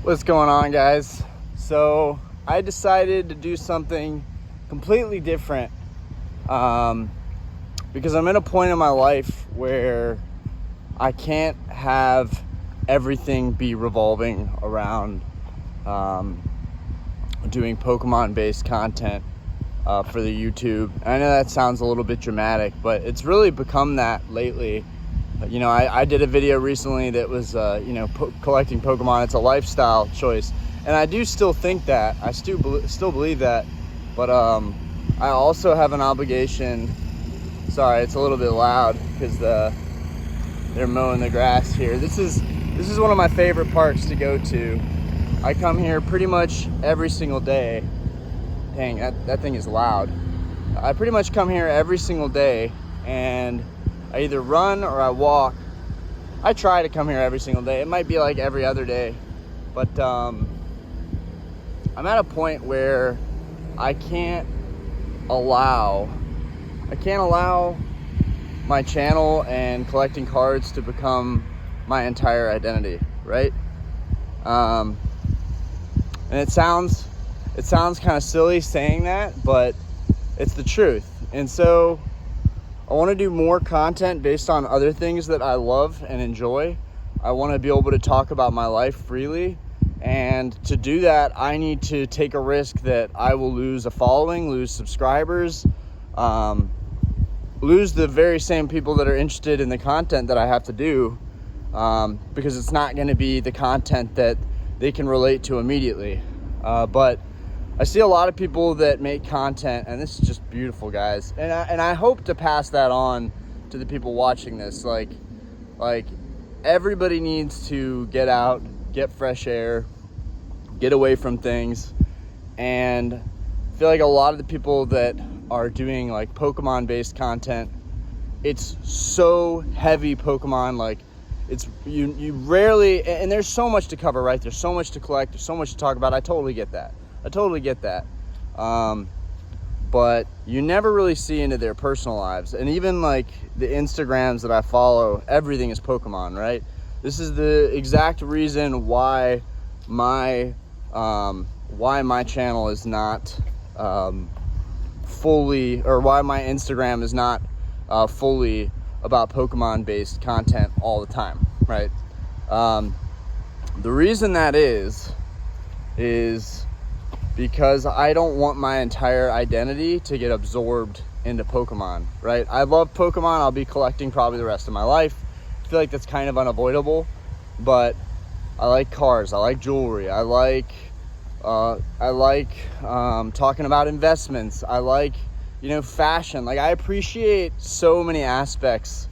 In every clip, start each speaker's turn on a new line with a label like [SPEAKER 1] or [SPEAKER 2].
[SPEAKER 1] What's going on, guys? So I decided to do something completely different because I'm at a point in my life where I can't have everything be revolving around doing Pokemon based content for the YouTube. I know that sounds a little bit dramatic, but it's really become that lately. You know, I did a video recently that was, collecting Pokemon. It's a lifestyle choice. And I do still think that. I still believe that. But I also have an obligation. Sorry, it's a little bit loud because they're mowing the grass here. This is one of my favorite parks to go to. I come here pretty much every single day. Dang, that thing is loud. I pretty much come here every single day, and I either run or I walk. I try to come here every single day. It might be like every other day, but I'm at a point where I can't allow my channel and collecting cards to become my entire identity, right? And it sounds kind of silly saying that, but it's the truth. And so I want to do more content based on other things that I love and enjoy. I want to be able to talk about my life freely. And to do that, I need to take a risk that I will lose a following, lose subscribers, lose the very same people that are interested in the content that I have to do, because it's not going to be the content that they can relate to immediately. But I see a lot of people that make content, and this is just beautiful, guys. And I hope to pass that on to the people watching this. Like everybody needs to get out, get fresh air, get away from things. And I feel like a lot of the people that are doing like Pokemon-based content, it's so heavy Pokemon. Like it's you rarely, and there's so much to cover, right? There's so much to collect. There's so much to talk about. I totally get that. But you never really see into their personal lives. And even like the Instagrams that I follow, everything is Pokemon, right? This is the exact reason why my channel is not fully, or why my Instagram is not fully about Pokemon based content all the time, right? The reason that is because I don't want my entire identity to get absorbed into Pokemon, right? I love Pokemon. I'll be collecting probably the rest of my life. I feel like that's kind of unavoidable, but I like cars. I like jewelry. I like talking about investments. I like, fashion. Like I appreciate so many aspects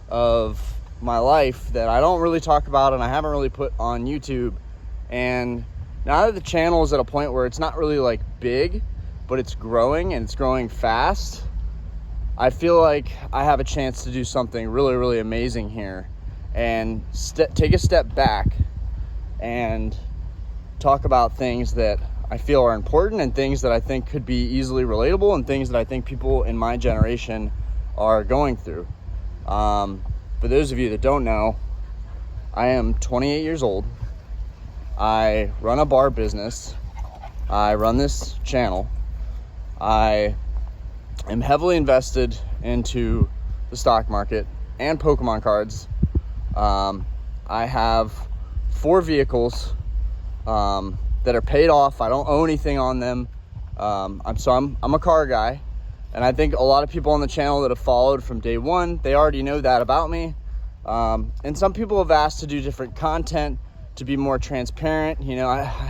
[SPEAKER 1] of my life that I don't really talk about and I haven't really put on YouTube. And now that the channel is at a point where it's not really like big, but it's growing and it's growing fast, I feel like I have a chance to do something really, really amazing here and take a step back and talk about things that I feel are important and things that I think could be easily relatable and things that I think people in my generation are going through. For those of you that don't know, I am 28 years old. I run a bar business. I run this channel. I am heavily invested into the stock market and Pokemon cards. I have 4 vehicles that are paid off. I don't owe anything on them. I'm a car guy, and I think a lot of people on the channel that have followed from day one, they already know that about me. And some people have asked to do different content to be more transparent.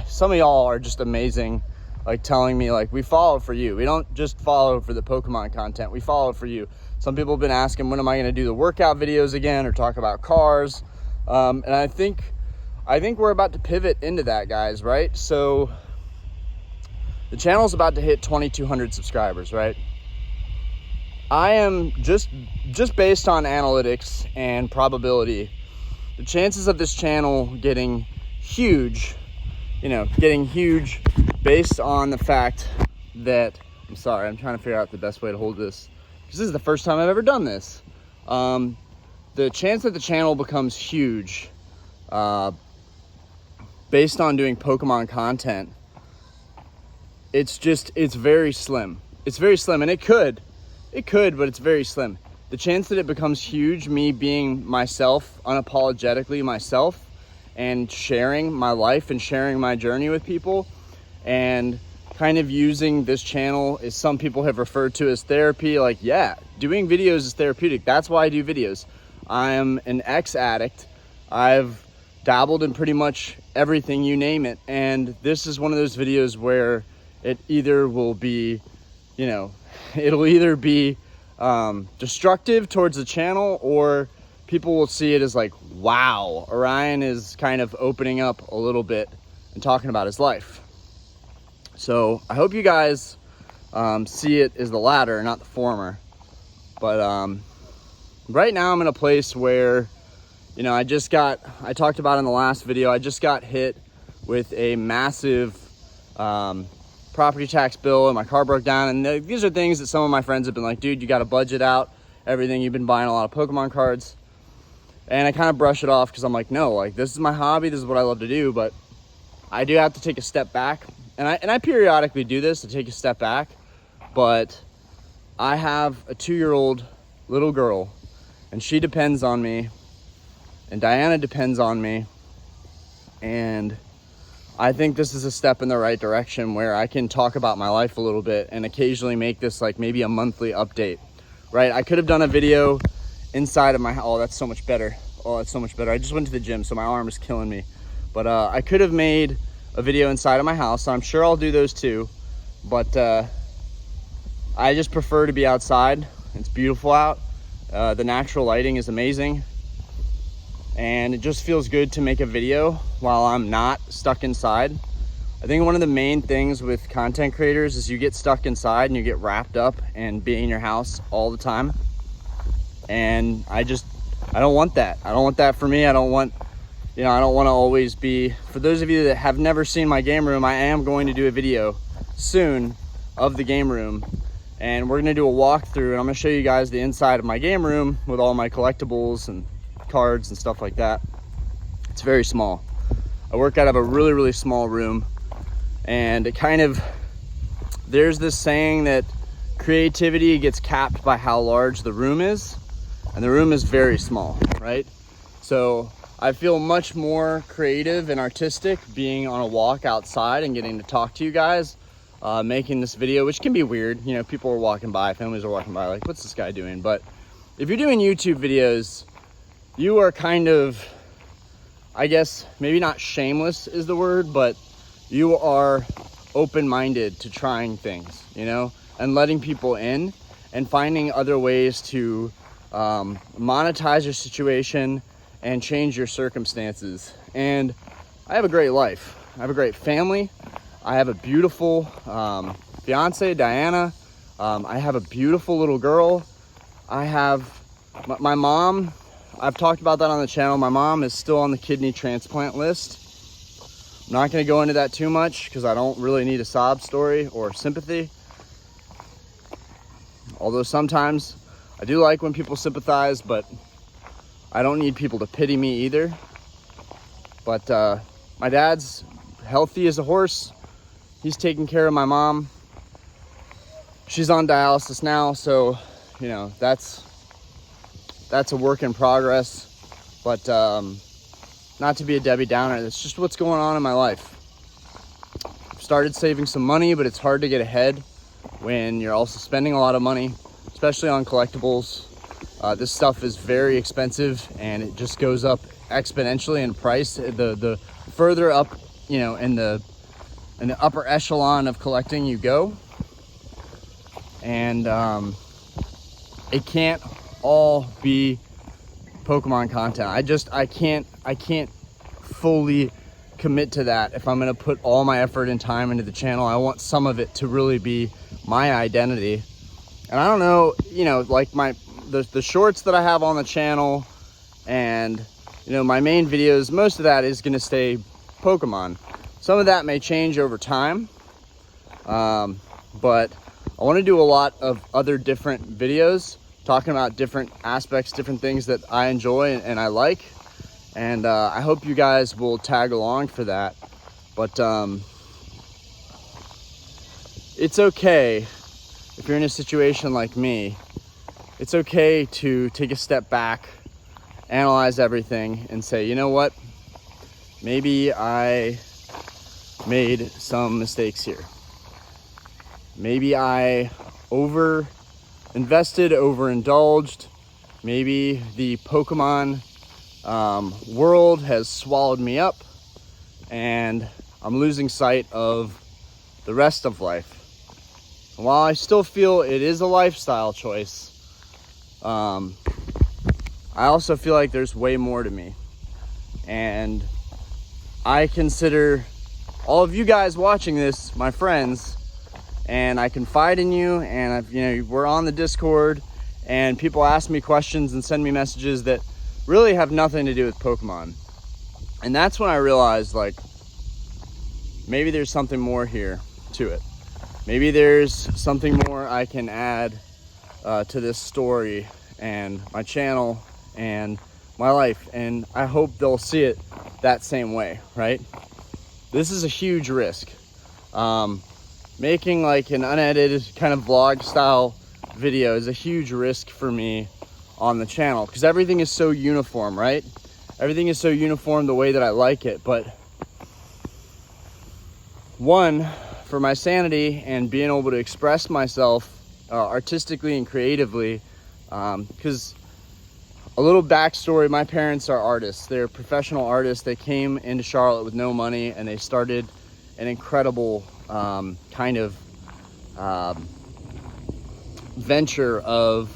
[SPEAKER 1] Some of y'all are just amazing, like telling me like, we follow for you. We don't just follow for the Pokemon content, we follow for you. Some people have been asking, when am I going to do the workout videos again or talk about cars? And I think we're about to pivot into that, guys, right? So the channel's about to hit 2,200 subscribers, right? I am just based on analytics and probability, the chances of this channel getting huge based on the fact that, I'm sorry, I'm trying to figure out the best way to hold this, because this is the first time I've ever done this. The chance that the channel becomes huge based on doing Pokemon content, it's very slim. It's very slim, and it could, but it's very slim. The chance that it becomes huge, me being myself, unapologetically myself, and sharing my life and sharing my journey with people, and kind of using this channel, as some people have referred to as therapy. Like, yeah, doing videos is therapeutic. That's why I do videos. I'm an ex-addict. I've dabbled in pretty much everything, you name it. And this is one of those videos where it either will be, you know, it'll either be destructive towards the channel, or people will see it as like, wow, Orion is kind of opening up a little bit and talking about his life. So I hope you guys see it as the latter, not the former. But right now I'm in a place where, you know, I talked about in the last video, I just got hit with a massive property tax bill, and my car broke down. And these are things that some of my friends have been like, dude, you got to budget out everything. You've been buying a lot of Pokemon cards. And I kind of brush it off because I'm like, no, like, this is my hobby. This is what I love to do. But I do have to take a step back. And I periodically do this, to take a step back. But I have a 2-year-old little girl, and she depends on me, and Diana depends on me. And I think this is a step in the right direction, where I can talk about my life a little bit and occasionally make this like maybe a monthly update, right? I could have done a video inside of my house. Oh, that's so much better. Oh, that's so much better. I just went to the gym, so my arm is killing me. But I could have made a video inside of my house. I'm sure I'll do those too. But I just prefer to be outside. It's beautiful out. The natural lighting is amazing. And it just feels good to make a video while I'm not stuck inside. I think one of the main things with content creators is you get stuck inside and you get wrapped up and be in your house all the time. And I don't want that. I don't want that for me. I don't want to always be, for those of you that have never seen my game room, I am going to do a video soon of the game room. And we're gonna do a walkthrough, and I'm gonna show you guys the inside of my game room with all my collectibles and cards and stuff like that. It's very small. I work out of a really, really small room, and it kind of, there's this saying that creativity gets capped by how large the room is, and the room is very small, right? So I feel much more creative and artistic being on a walk outside and getting to talk to you guys, making this video, which can be weird. You know, people are walking by, families are walking by, like, what's this guy doing? But if you're doing YouTube videos, you are kind of, I guess, maybe not shameless is the word, but you are open-minded to trying things, you know, and letting people in and finding other ways to monetize your situation and change your circumstances. And I have a great life. I have a great family. I have a beautiful fiance, Diana. I have a beautiful little girl. I have my mom. I've talked about that on the channel. My mom is still on the kidney transplant list. I'm not going to go into that too much because I don't really need a sob story or sympathy. Although sometimes I do like when people sympathize, but I don't need people to pity me either. But my dad's healthy as a horse. He's taking care of my mom. She's on dialysis now, so, you know, that's a work in progress. But not to be a Debbie Downer, it's just what's going on in my life. I've started saving some money, but it's hard to get ahead when you're also spending a lot of money, especially on collectibles. This stuff is very expensive, and it just goes up exponentially in price. The further up, you know, in the upper echelon of collecting you go. And it can't all be Pokemon content. I can't fully commit to that. If I'm gonna put all my effort and time into the channel, I want some of it to really be my identity. And I don't know, you know, like the shorts that I have on the channel, and, you know, my main videos, most of that is gonna stay Pokemon. Some of that may change over time, but I want to do a lot of other different videos talking about different aspects, different things that I enjoy and I like. And I hope you guys will tag along for that. But it's okay if you're in a situation like me. It's okay to take a step back, analyze everything, and say, you know what? Maybe I made some mistakes here. Maybe I over-invested, overindulged. Maybe the Pokémon world has swallowed me up, and I'm losing sight of the rest of life. And while I still feel it is a lifestyle choice, I also feel like there's way more to me. And I consider all of you guys watching this my friends, and I confide in you, and we're on the Discord, and people ask me questions and send me messages that really have nothing to do with Pokemon. And that's when I realized, like, maybe there's something more here to it. Maybe there's something more I can add to this story and my channel and my life, and I hope they'll see it that same way, right? This is a huge risk. Making like an unedited kind of vlog style video is a huge risk for me on the channel, because everything is so uniform, right? Everything is so uniform the way that I like it. But one, for my sanity and being able to express myself artistically and creatively, because a little backstory, my parents are artists. They're professional artists. They came into Charlotte with no money, and they started an incredible kind of venture of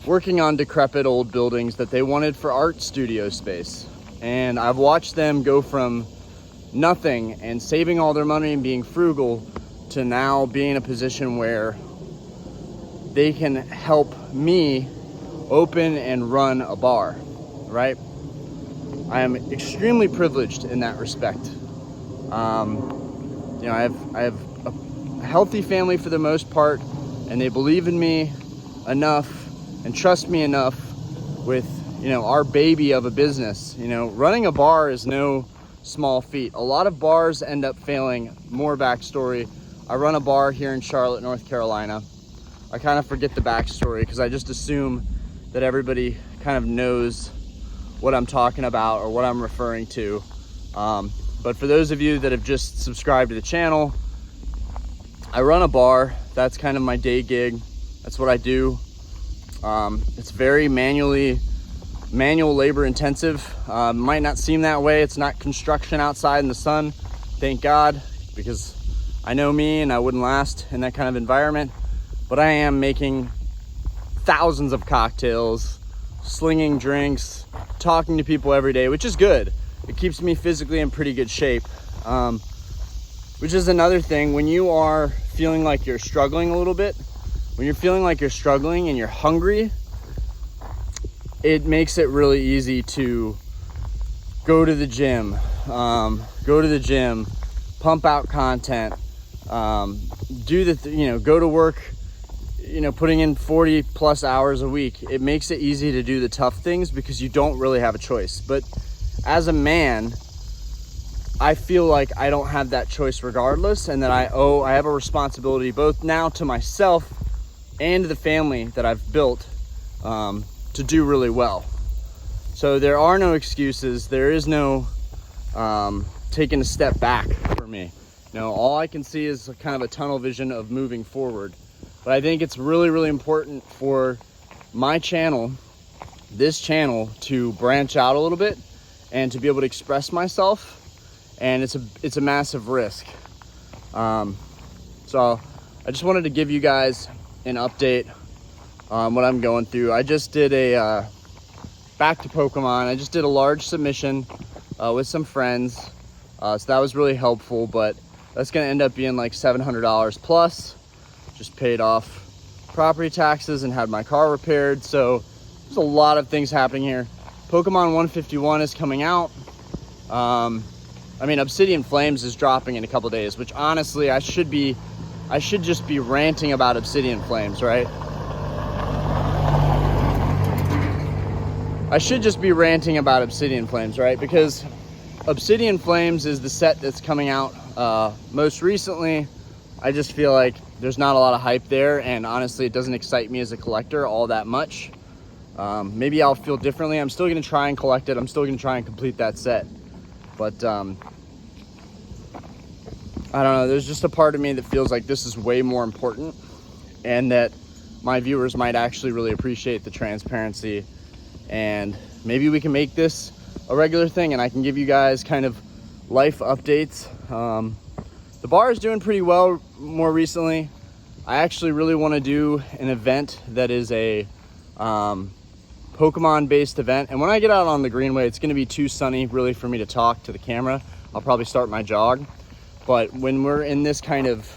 [SPEAKER 1] working on decrepit old buildings that they wanted for art studio space. And I've watched them go from nothing and saving all their money and being frugal to now being in a position where they can help me open and run a bar, right? I am extremely privileged in that respect. I have a healthy family for the most part, and they believe in me enough and trust me enough with, our baby of a business. Running a bar is no small feat. A lot of bars end up failing. More backstory. I run a bar here in Charlotte, North Carolina. I kind of forget the backstory because I just assume that everybody kind of knows what I'm talking about or what I'm referring to. But for those of you that have just subscribed to the channel, I run a bar. That's kind of my day gig. That's what I do. It's very manual labor intensive. Might not seem that way. It's not construction outside in the sun, thank God, because I know me and I wouldn't last in that kind of environment. But I am making thousands of cocktails, slinging drinks, talking to people every day, which is good. It keeps me physically in pretty good shape, which is another thing. When you are feeling like you're struggling a little bit, when you're feeling like you're struggling and you're hungry, it makes it really easy to go to the gym, pump out content, go to work, putting in 40 plus hours a week. It makes it easy to do the tough things because you don't really have a choice. But as a man, I feel like I don't have that choice regardless, and that I have a responsibility both now to myself and to the family that I've built to do really well. So there are no excuses. There is no taking a step back for me. All I can see is kind of a tunnel vision of moving forward. But I think it's really, really important for my channel, this channel, to branch out a little bit and to be able to express myself. And it's a massive risk. So I just wanted to give you guys an update on what I'm going through. I just did back to Pokemon. I just did a large submission with some friends. So that was really helpful, but that's gonna end up being like $700 plus. Just paid off property taxes and had my car repaired. So there's a lot of things happening here. Pokemon 151 is coming out. Obsidian Flames is dropping in a couple days, which honestly I should just be ranting about Obsidian Flames, right? I should just be ranting about Obsidian Flames, right? Because Obsidian Flames is the set that's coming out most recently. I just feel like there's not a lot of hype there, and honestly it doesn't excite me as a collector all that much. Maybe I'll feel differently. I'm still gonna try and collect it. I'm still gonna try and complete that set, but I don't know, there's just a part of me that feels like this is way more important, and that my viewers might actually really appreciate the transparency, and maybe we can make this a regular thing and I can give you guys kind of life updates. The bar is doing pretty well more recently. I actually really want to do an event that is a Pokemon based event, and when I get out on the greenway, it's going to be too sunny really for me to talk to the camera. I'll probably start my jog, but when we're in this kind of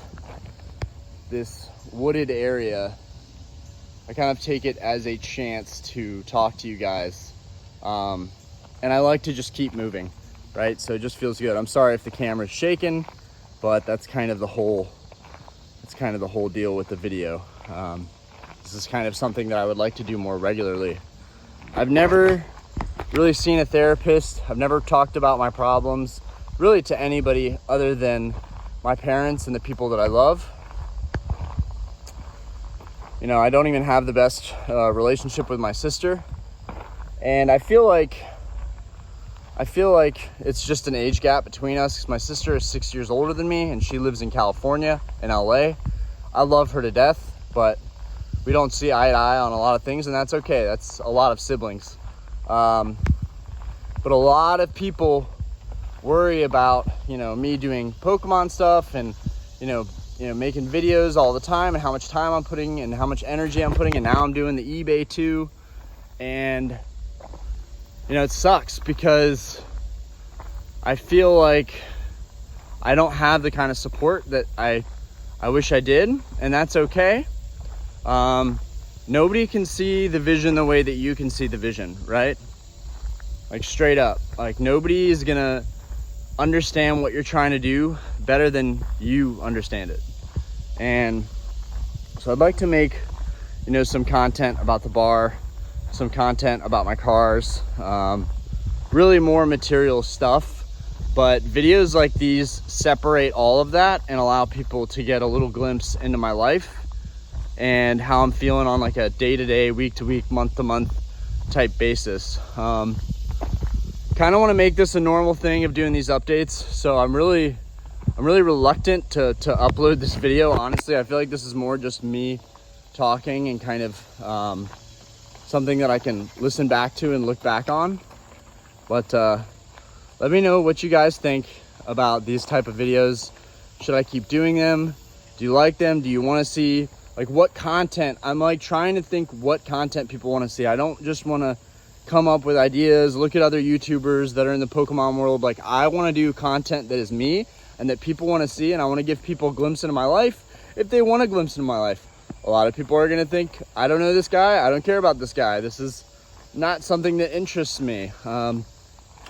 [SPEAKER 1] this wooded area, I kind of take it as a chance to talk to you guys, and I like to just keep moving, right? So it just feels good. I'm sorry if the camera's shaking, but that's kind of the whole deal with the video. This is kind of something that I would like to do more regularly. I've never really seen a therapist. I've never talked about my problems really to anybody other than my parents and the people that I love. You know, I don't even have the best relationship with my sister, and I feel like it's just an age gap between us, because my sister is 6 years older than me and she lives in California, in LA. I love her to death, but we don't see eye to eye on a lot of things, and that's okay. That's a lot of siblings. But a lot of people worry about, you know, me doing Pokemon stuff and, you know, making videos all the time, and how much time I'm putting and how much energy I'm putting, and now I'm doing the eBay too. And, you know, it sucks because I feel like I don't have the kind of support that I wish I did, and that's okay. Nobody can see the vision the way that you can see the vision, right? Like, straight up, like, nobody is gonna understand what you're trying to do better than you understand it. And so I'd like to make, you know, some content about the bar, some content about my cars, really more material stuff. But videos like these separate all of that and allow people to get a little glimpse into my life and how I'm feeling on like a day-to-day, week-to-week, month-to-month type basis. Kind of want to make this a normal thing of doing these updates, so I'm really reluctant to upload this video. Honestly, I feel like this is more just me talking and kind of something that I can listen back to and look back on. But let me know what you guys think about these type of videos. Should I keep doing them? Do you like them? Do you want to see like what content? I'm like trying to think what content people want to see. I don't just want to come up with ideas, look at other YouTubers that are in the Pokemon world. Like, I want to do content that is me and that people want to see, and I want to give people a glimpse into my life if they want a glimpse into my life. A lot of people are going to think, I don't know this guy, I don't care about this guy, this is not something that interests me. I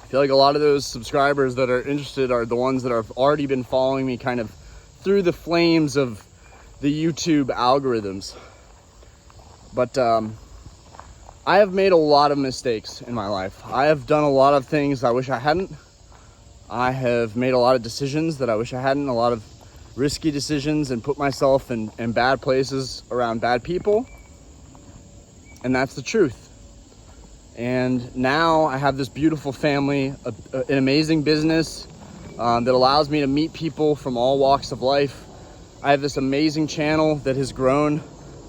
[SPEAKER 1] feel like a lot of those subscribers that are interested are the ones that have already been following me kind of through the flames of the YouTube algorithms. But I have made a lot of mistakes in my life. I have done a lot of things I wish I hadn't. I have made a lot of decisions that I wish I hadn't, a lot of risky decisions, and put myself in bad places around bad people. And that's the truth. And now I have this beautiful family, an amazing business that allows me to meet people from all walks of life. I have this amazing channel that has grown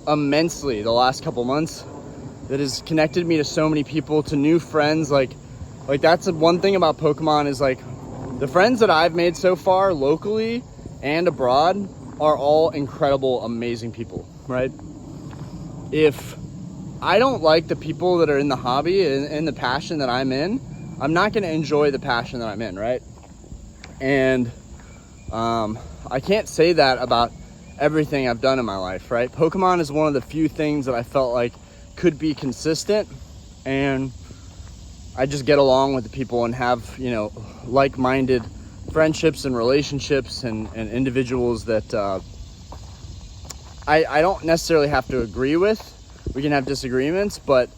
[SPEAKER 1] immensely the last couple months, that has connected me to so many people, to new friends. Like that's one thing about Pokemon, is like the friends that I've made so far locally and abroad are all incredible, amazing people, right? If I don't like the people that are in the hobby and the passion that I'm in, I'm not going to enjoy the passion that I'm in, right? And I can't say that about everything I've done in my life, right? Pokemon is one of the few things that I felt like could be consistent, and I just get along with the people and have, you know, like-minded friendships and relationships and individuals that I don't necessarily have to agree with. We can have disagreements, but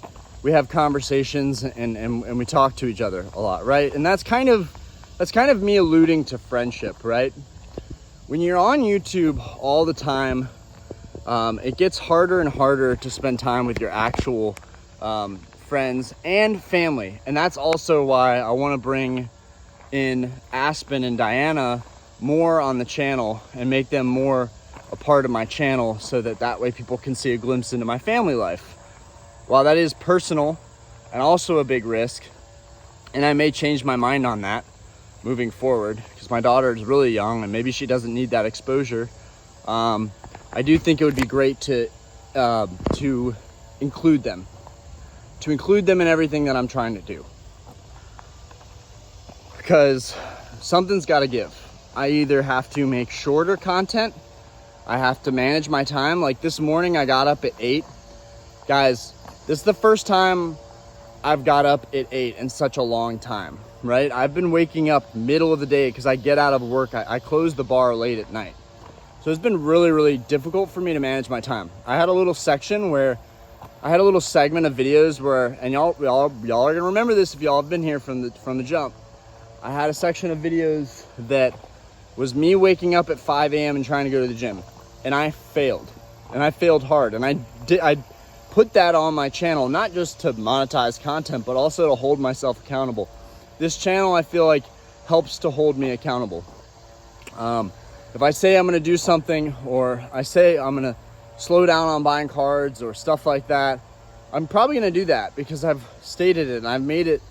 [SPEAKER 1] we have conversations and we talk to each other a lot, right? And that's kind of that's kind of me alluding to friendship, right? When you're on YouTube all the time, it gets harder and harder to spend time with your actual friends and family. And that's also why I want to bring in Aspen and Diana more on the channel and make them more a part of my channel, so that way people can see a glimpse into my family life. While that is personal and also a big risk, and I may change my mind on that moving forward because my daughter is really young and maybe she doesn't need that exposure, I do think it would be great to include them in everything that I'm trying to do, because something's got to give. I either have to make shorter content, I have to manage my time. Like this morning I got up at 8. Guys, this is the first time I've got up at 8 in such a long time, right? I've been waking up middle of the day because I get out of work. I close the bar late at night. So it's been really, really difficult for me to manage my time. I had a little segment of videos where, and y'all are gonna remember this if y'all have been here from the jump. I had a section of videos that was me waking up at 5 a.m. and trying to go to the gym. And I failed. And I failed hard. And I put that on my channel, not just to monetize content, but also to hold myself accountable. This channel, I feel like, helps to hold me accountable. If I say I'm gonna do something, or I say I'm gonna slow down on buying cards or stuff like that, I'm probably gonna do that because I've stated it and I've made it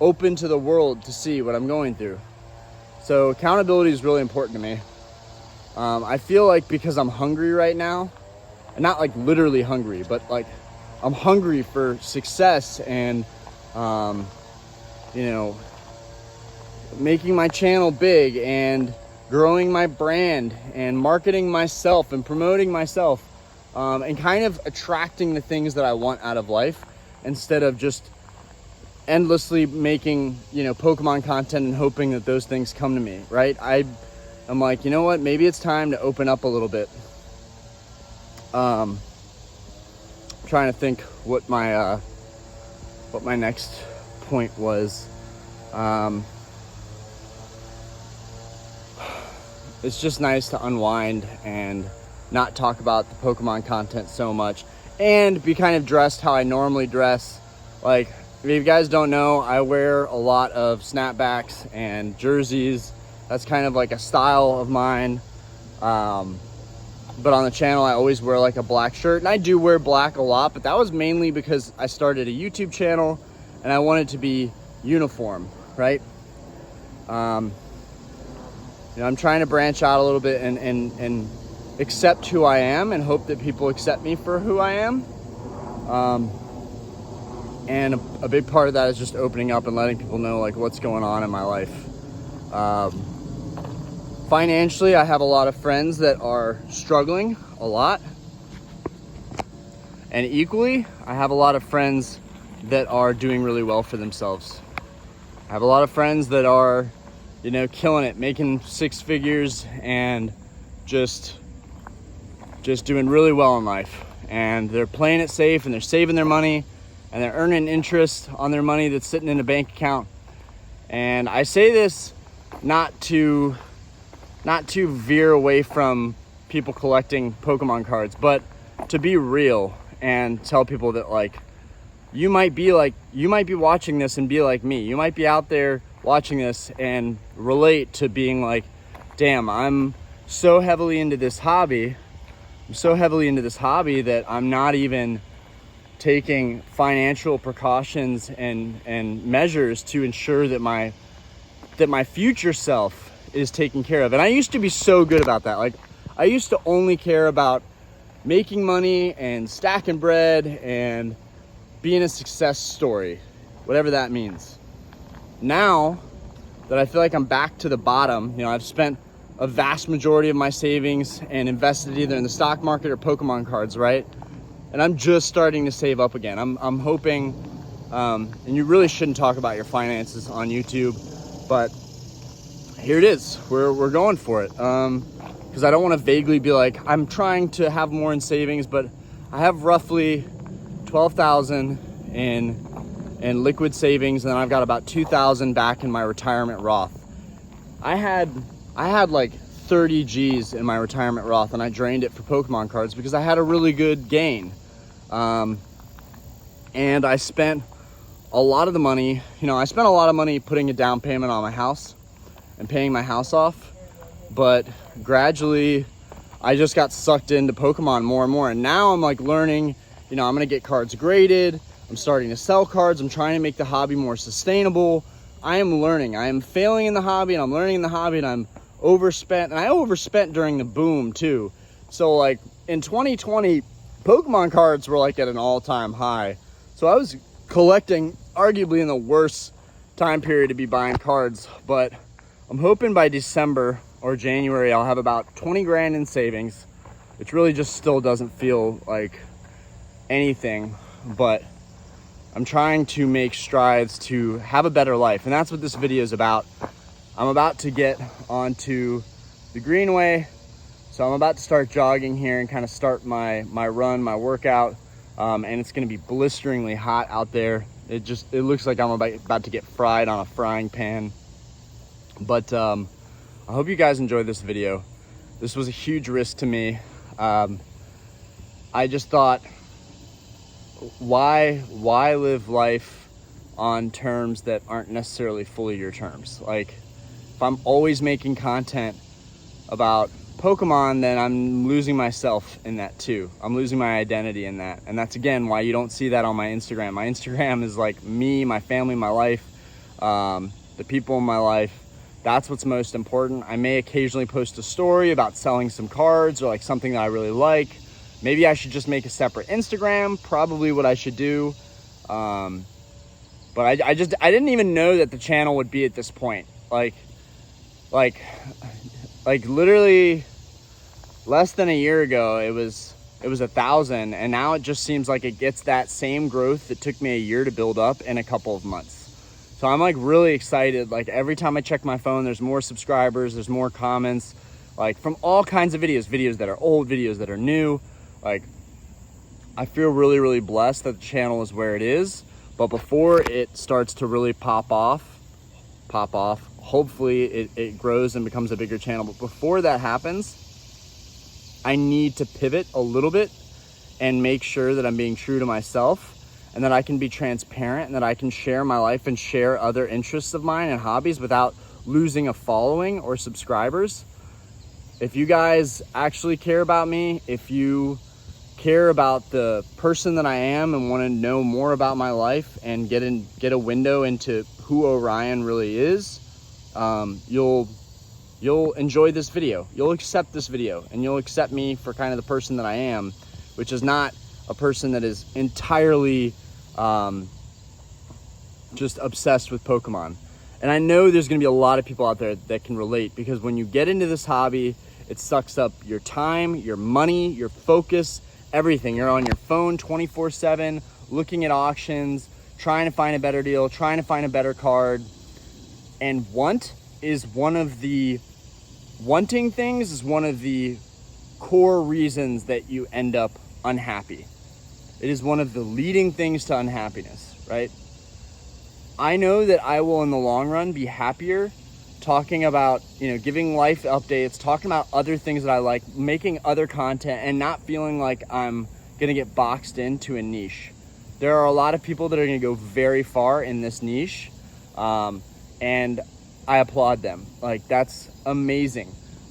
[SPEAKER 1] open to the world to see what I'm going through. So accountability is really important to me. I feel like because I'm hungry right now, and not like literally hungry, but like I'm hungry for success and, making my channel big and growing my brand and marketing myself and promoting myself, and kind of attracting the things that I want out of life instead of just endlessly making, Pokemon content and hoping that those things come to me, right? I'm like, you know what? Maybe it's time to open up a little bit. Trying to think what my next point was. It's just nice to unwind and not talk about the Pokemon content so much and be kind of dressed how I normally dress. Like, if you guys don't know, I wear a lot of snapbacks and jerseys. That's kind of like a style of mine. But on the channel, I always wear like a black shirt, and I do wear black a lot, but that was mainly because I started a YouTube channel and I wanted to be uniform, right? I'm trying to branch out a little bit and accept who I am and hope that people accept me for who I am. And a big part of that is just opening up and letting people know like what's going on in my life. Financially, I have a lot of friends that are struggling a lot. And equally, I have a lot of friends that are doing really well for themselves. I have a lot of friends that are, killing it, making 6 figures and just doing really well in life. And they're playing it safe and they're saving their money and they're earning interest on their money that's sitting in a bank account. And I say this not to veer away from people collecting Pokemon cards, but to be real and tell people that like, you might be watching this and be like me. You might be out there watching this and relate to being like, damn, I'm so heavily into this hobby that I'm not even taking financial precautions and measures to ensure that my future self is taken care of. And I used to be so good about that. Like, I used to only care about making money and stacking bread and being a success story, whatever that means. Now that I feel like I'm back to the bottom, I've spent a vast majority of my savings and invested either in the stock market or Pokemon cards, right? And I'm just starting to save up again. I'm hoping, and you really shouldn't talk about your finances on YouTube, but here it is. We're going for it. Because I don't want to vaguely be like, I'm trying to have more in savings, but I have roughly $12,000 in liquid savings, and then I've got about $2,000 back in my retirement Roth. I had like 30 G's in my retirement Roth, and I drained it for Pokemon cards because I had a really good gain. And I spent a lot of the money, I spent a lot of money putting a down payment on my house and paying my house off. But gradually, I just got sucked into Pokemon more and more. And now I'm like learning, I'm going to get cards graded. I'm starting to sell cards. I'm trying to make the hobby more sustainable. I am learning. I am failing in the hobby, and I'm learning in the hobby, and I'm overspent. And I overspent during the boom too. So like in 2020, Pokemon cards were like at an all-time high. So I was collecting arguably in the worst time period to be buying cards. But I'm hoping by December or January, I'll have about 20 grand in savings, which really just still doesn't feel like anything, but I'm trying to make strides to have a better life. And that's what this video is about. I'm about to get onto the Greenway. So I'm about to start jogging here and kind of start my run, my workout. And it's gonna be blisteringly hot out there. It looks like I'm about to get fried on a frying pan. But I hope you guys enjoyed this video. This was a huge risk to me. I just thought, why live life on terms that aren't necessarily fully your terms? Like, if I'm always making content about Pokemon, then I'm losing myself in that too. I'm losing my identity in that. And that's, again, why you don't see that on my Instagram. My Instagram is like me, my family, my life, the people in my life. That's what's most important. I may occasionally post a story about selling some cards or like something that I really like. Maybe I should just make a separate Instagram, probably what I should do. But I didn't even know that the channel would be at this point. Like literally less than a year ago, it was 1,000, and now it just seems like it gets that same growth that took me a year to build up in a couple of months. So I'm like really excited. Like every time I check my phone, there's more subscribers, there's more comments, like from all kinds of videos that are old, videos that are new. Like, I feel really, really blessed that the channel is where it is. But before it starts to really pop off, hopefully it grows and becomes a bigger channel. But before that happens, I need to pivot a little bit and make sure that I'm being true to myself, and that I can be transparent, and that I can share my life and share other interests of mine and hobbies without losing a following or subscribers. If you guys actually care about me, if you care about the person that I am and want to know more about my life and get a window into who Orion really is, you'll enjoy this video. You'll accept this video, and you'll accept me for kind of the person that I am, which is not a person that is entirely just obsessed with Pokemon. And I know there's gonna be a lot of people out there that can relate, because when you get into this hobby, it sucks up your time, your money, your focus, everything. You're on your phone 24/7, looking at auctions, trying to find a better deal, trying to find a better card. And wanting things is one of the core reasons that you end up unhappy. It is one of the leading things to unhappiness, right? I know that I will in the long run be happier talking about, giving life updates, talking about other things that I like, making other content, and not feeling like I'm gonna get boxed into a niche. There are a lot of people that are gonna go very far in this niche, and I applaud them. Like, that's amazing.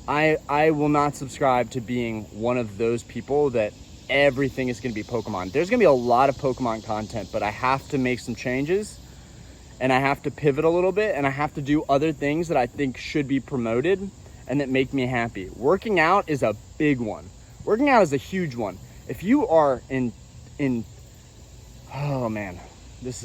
[SPEAKER 1] I will not subscribe to being one of those people that everything is going to be Pokemon. There's going to be a lot of Pokemon content, but I have to make some changes, and I have to pivot a little bit, and I have to do other things that I think should be promoted and that make me happy. Working out is a big one. Working out is a huge one. If you are oh man, this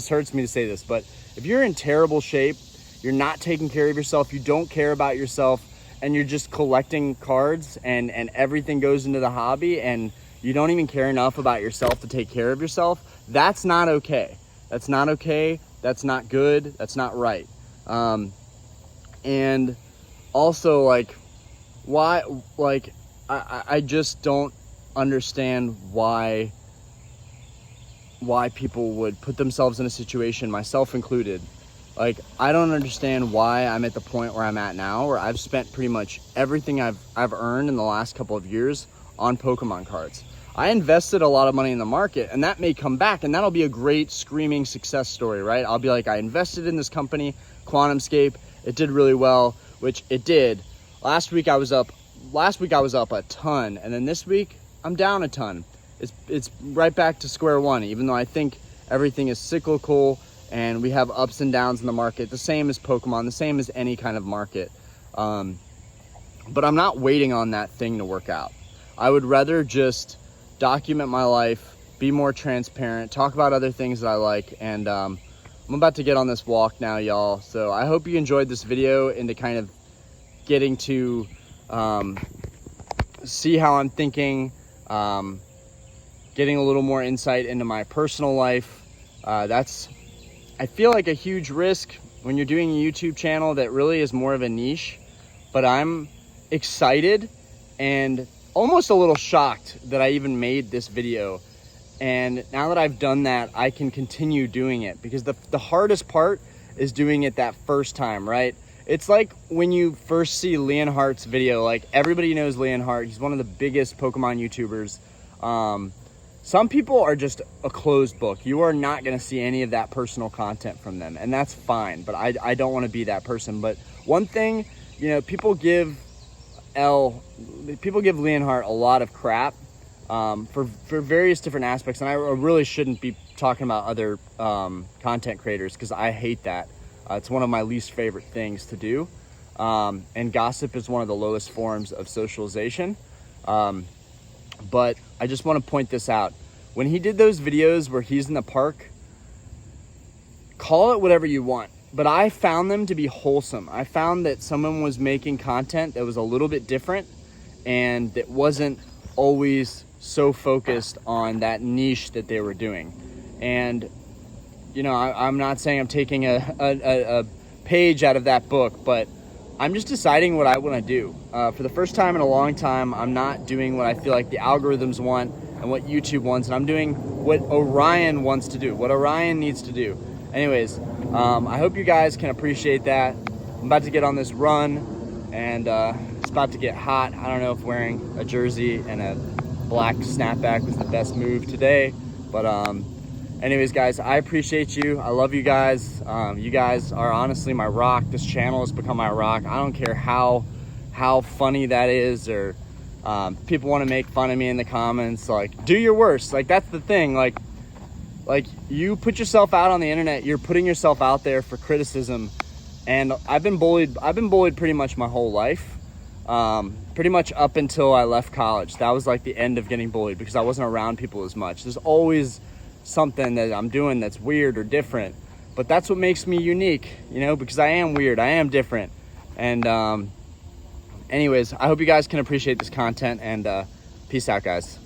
[SPEAKER 1] hurts me to say this, but if you're in terrible shape, you're not taking care of yourself, you don't care about yourself, and you're just collecting cards and everything goes into the hobby, and you don't even care enough about yourself to take care of yourself, that's not okay. That's not okay. That's not good. That's not right. And also, like, why, like, I just don't understand why people would put themselves in a situation, myself included, Like, I don't understand why I'm at the point where I'm at now, where I've spent pretty much everything I've earned in the last couple of years on Pokemon cards. I invested a lot of money in the market, and that may come back, and that'll be a great screaming success story, right? I'll be like, I invested in this company, QuantumScape. It did really well, which it did. Last week I was up a ton, and then this week I'm down a ton. It's right back to square one, even though I think everything is cyclical and we have ups and downs in the market, the same as Pokemon, the same as any kind of market. But I'm not waiting on that thing to work out. I would rather just document my life, be more transparent, talk about other things that I like, and I'm about to get on this walk now, y'all. So I hope you enjoyed this video into kind of getting to see how I'm thinking, getting a little more insight into my personal life. That's, I feel like, a huge risk when you're doing a YouTube channel that really is more of a niche, but I'm excited and almost a little shocked that I even made this video. And now that I've done that, I can continue doing it, because the hardest part is doing it that first time, right? It's like when you first see Leonhardt's video. Like, everybody knows Leonhardt. He's one of the biggest Pokemon YouTubers. Some people are just a closed book. You are not going to see any of that personal content from them, and that's fine, but I don't want to be that person. But one thing, you know, people give Leonhardt a lot of crap for various different aspects, and I really shouldn't be talking about other content creators, because I hate that. It's one of my least favorite things to do, and gossip is one of the lowest forms of socialization. But I just want to point this out. When he did those videos where he's in the park, call it whatever you want, but I found them to be wholesome. I found that someone was making content that was a little bit different, and that wasn't always so focused on that niche that they were doing. And, you know, I'm not saying I'm taking a page out of that book, but I'm just deciding what I want to do. For the first time in a long time, I'm not doing what I feel like the algorithms want and what YouTube wants, and I'm doing what Orion wants to do, what Orion needs to do. Anyways, I hope you guys can appreciate that. I'm about to get on this run, and it's about to get hot. I don't know if wearing a jersey and a black snapback was the best move today, but anyways, guys, I appreciate you. I love you guys. You guys are honestly my rock. This channel has become my rock. I don't care how funny that is, or people want to make fun of me in the comments. Like, do your worst. Like, that's the thing. Like you put yourself out on the internet. You're putting yourself out there for criticism. And I've been bullied pretty much my whole life. Pretty much up until I left college. That was like the end of getting bullied, because I wasn't around people as much. There's always something that I'm doing that's weird or different, but that's what makes me unique, you know, because I am weird, I am different. And anyways, I hope you guys can appreciate this content, and peace out, guys.